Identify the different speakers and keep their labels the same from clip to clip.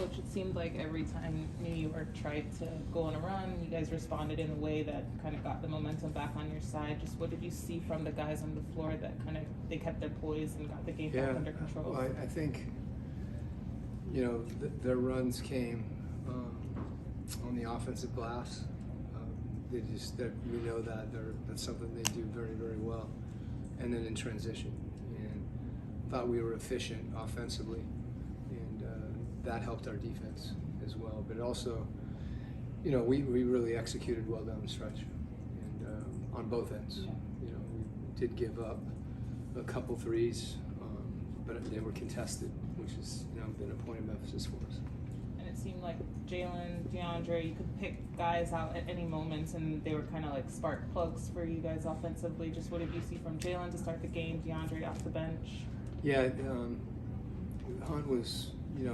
Speaker 1: Coach, it seemed like every time New York tried to go on a run, you guys responded in a way that kind of got the momentum back on your side. Just what did you see from the guys on the floor that kind of they kept their poise and got the game back under control?
Speaker 2: Well, I think their runs came on the offensive glass. We know that's something they do very, very well, and then in transition. And thought we were efficient offensively, and that helped our defense as well. But also, we really executed well down the stretch, and on both ends.
Speaker 1: Yeah.
Speaker 2: We did give up a couple threes, but they were contested, which has been a point of emphasis for us.
Speaker 1: And it seemed like Jalen, DeAndre, you could pick guys out at any moment, and they were kind of like spark plugs for you guys offensively. Just what did you see from Jalen to start the game, DeAndre off the bench?
Speaker 2: Yeah, Hunt was,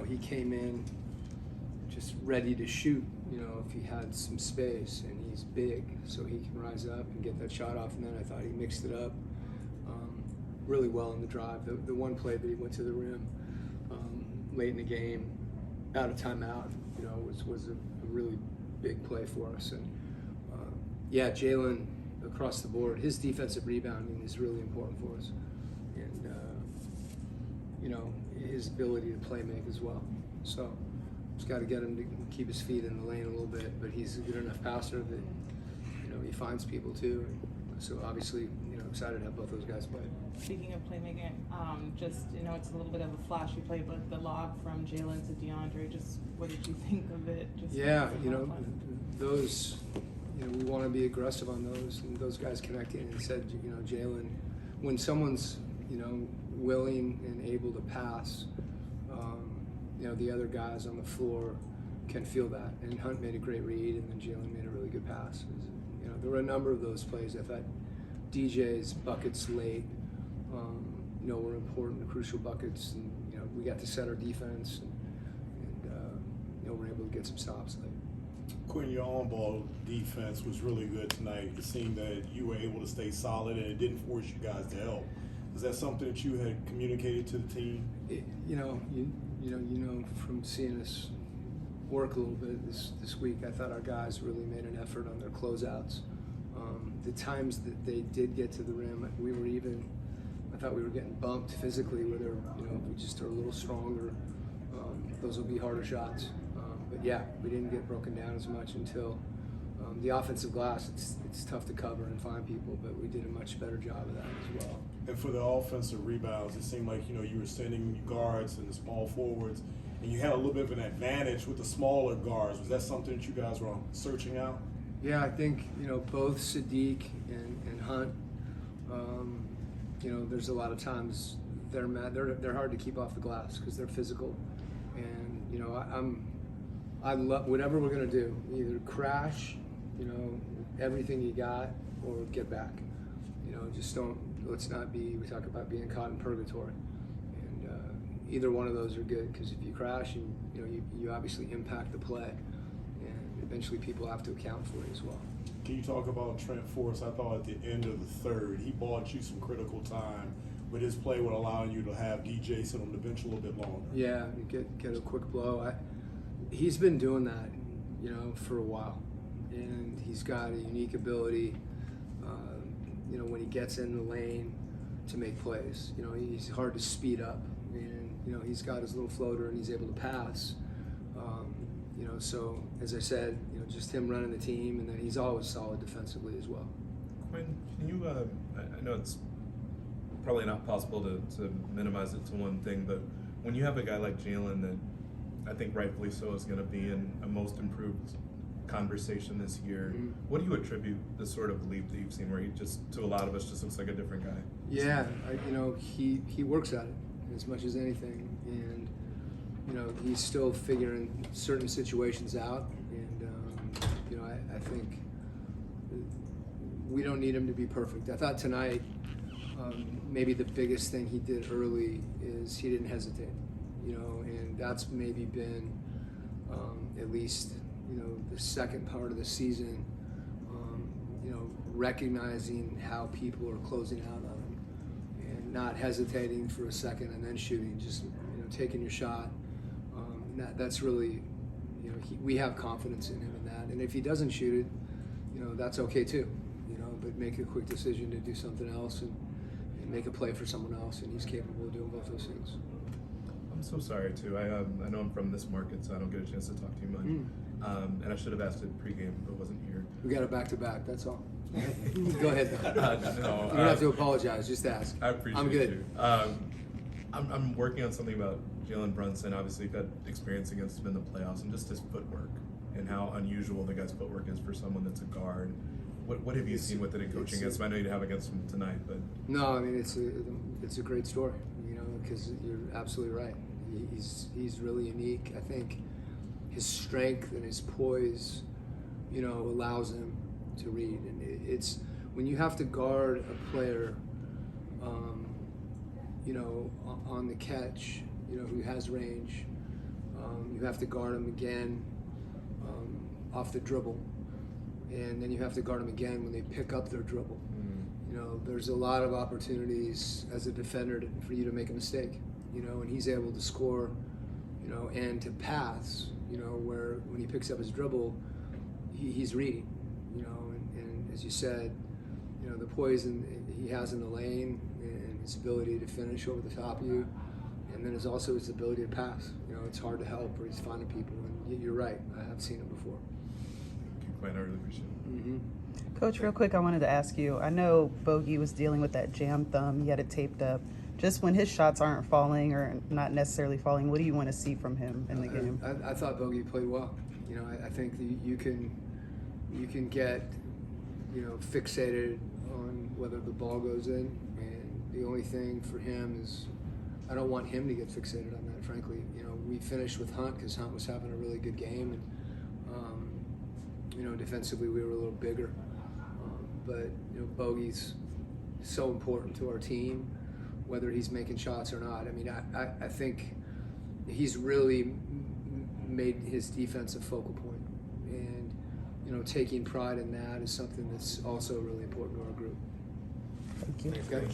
Speaker 2: he came in just ready to shoot, if he had some space, and he's big, so he can rise up and get that shot off. And then I thought he mixed it up really well in the drive. The one play that he went to the rim late in the game, out of timeout, was a really big play for us. And Jalen across the board, his defensive rebounding is really important for us, and his ability to play make as well. So just got to get him to keep his feet in the lane a little bit, but he's a good enough passer that he finds people too. And so obviously excited to have both those guys play.
Speaker 1: Speaking of playmaking, it's a little bit of a flashy play, but the lob from Jalen to DeAndre, just what did you think of it?
Speaker 2: Those, we want to be aggressive on those, and those guys connecting and said, Jalen, when someone's, willing and able to pass, the other guys on the floor can feel that. And Hunt made a great read, and then Jalen made a really good pass. There were a number of those plays. I thought DJ's buckets late, were important, crucial buckets, and we got to set our defense, and we're able to get some stops late.
Speaker 3: Quin, your on-ball defense was really good tonight. It seemed that you were able to stay solid, and it didn't force you guys to help. Is that something that you had communicated to the team? From seeing us work a little bit this week, I thought our guys really made an effort on their closeouts. The times that they did get to the rim, we were even. I thought we were getting bumped physically, where we just are a little stronger. Those will be harder shots. But yeah, we didn't get broken down as much until the offensive glass. It's tough to cover and find people, but we did a much better job of that as well. And for the offensive rebounds, it seemed like you were sending guards and the small forwards, and you had a little bit of an advantage with the smaller guards. Was that something that you guys were searching out?
Speaker 2: Yeah, I think both Sadiq and Hunt. There's a lot of times they're hard to keep off the glass because they're physical, and I love whatever we're gonna do. Either crash, everything you got, or get back. Just don't. Let's not be. We talk about being caught in purgatory, and either one of those are good, because if you crash, and you obviously impact the play, and eventually people have to account for it as well.
Speaker 3: Can you talk about Trent Forrest? I thought at the end of the third, he bought you some critical time, but his play would allow you to have DJ sit on the bench a little bit longer. Yeah,
Speaker 2: get a quick blow. He's been doing that, for a while, and he's got a unique ability, when he gets in the lane, to make plays. He's hard to speed up, and he's got his little floater, and he's able to pass. So as I said, just him running the team, and then he's always solid defensively as well.
Speaker 4: Quin, can you? I know it's probably not possible to minimize it to one thing, but when you have a guy like Jalen that I think rightfully so is going to be in a most improved conversation this year,
Speaker 2: mm-hmm.
Speaker 4: What do you attribute the sort of leap that you've seen, where he just, to a lot of us, just looks like a different guy?
Speaker 2: Yeah, he works at it as much as anything, and he's still figuring certain situations out, and I think we don't need him to be perfect. I thought tonight, maybe the biggest thing he did early is he didn't hesitate, and that's maybe been at least the second part of the season, recognizing how people are closing out on him and not hesitating for a second and then shooting, just taking your shot. And that's really, you know, we have confidence in him in that. And if he doesn't shoot it, you know, that's okay too. You know, but make a quick decision to do something else and make a play for someone else, and he's capable of doing both those things.
Speaker 4: I'm so sorry too. I know I'm from this market, so I don't get a chance to talk to you much. And I should have asked it pregame, but wasn't here.
Speaker 2: We got it back to back. That's all. Go ahead. Though.
Speaker 4: No,
Speaker 2: You don't have to apologize. Just ask.
Speaker 4: I appreciate
Speaker 2: I'm good.
Speaker 4: you. I'm working on something about Jalen Brunson. Obviously, got experience against him in the playoffs, and just his footwork and how unusual the guy's footwork is for someone that's a guard. What have you seen with it in coaching against him? I know you have against him tonight, but
Speaker 2: no, I mean it's a great story. You know, because you're absolutely right. He's really unique. I think his strength and his poise, you know, allows him to read. And it's when you have to guard a player, you know, on the catch, you know, who has range. You have to guard him again off the dribble, and then you have to guard them again when they pick up their dribble. You know, there's a lot of opportunities as a defender for you to make a mistake, you know, and he's able to score, you know, and to pass, you know, where when he picks up his dribble, he's reading, you know, and as you said, you know, the poison he has in the lane and his ability to finish over the top of you, and then there's also his ability to pass. You know, it's hard to help where he's finding people, and you're right, I have seen it before.
Speaker 4: Quin, I really appreciate it.
Speaker 2: Mm-hmm.
Speaker 5: Coach, real quick, I wanted to ask you, I know Bogey was dealing with that jam thumb, he had it taped up. Just when his shots aren't falling or not necessarily falling, what do you want to see from him in the game?
Speaker 2: I thought Bogey played well. You know, I think that you can get, you know, fixated on whether the ball goes in, and the only thing for him is I don't want him to get fixated on that, frankly. You know, we finished with Hunt because Hunt was having a really good game, and you know, defensively we were a little bigger. But you know, Bogey's so important to our team, whether he's making shots or not. I mean, I think he's really made his defense a focal point, and you know, taking pride in that is something that's also really important to our group.
Speaker 5: Thank you.
Speaker 2: Okay.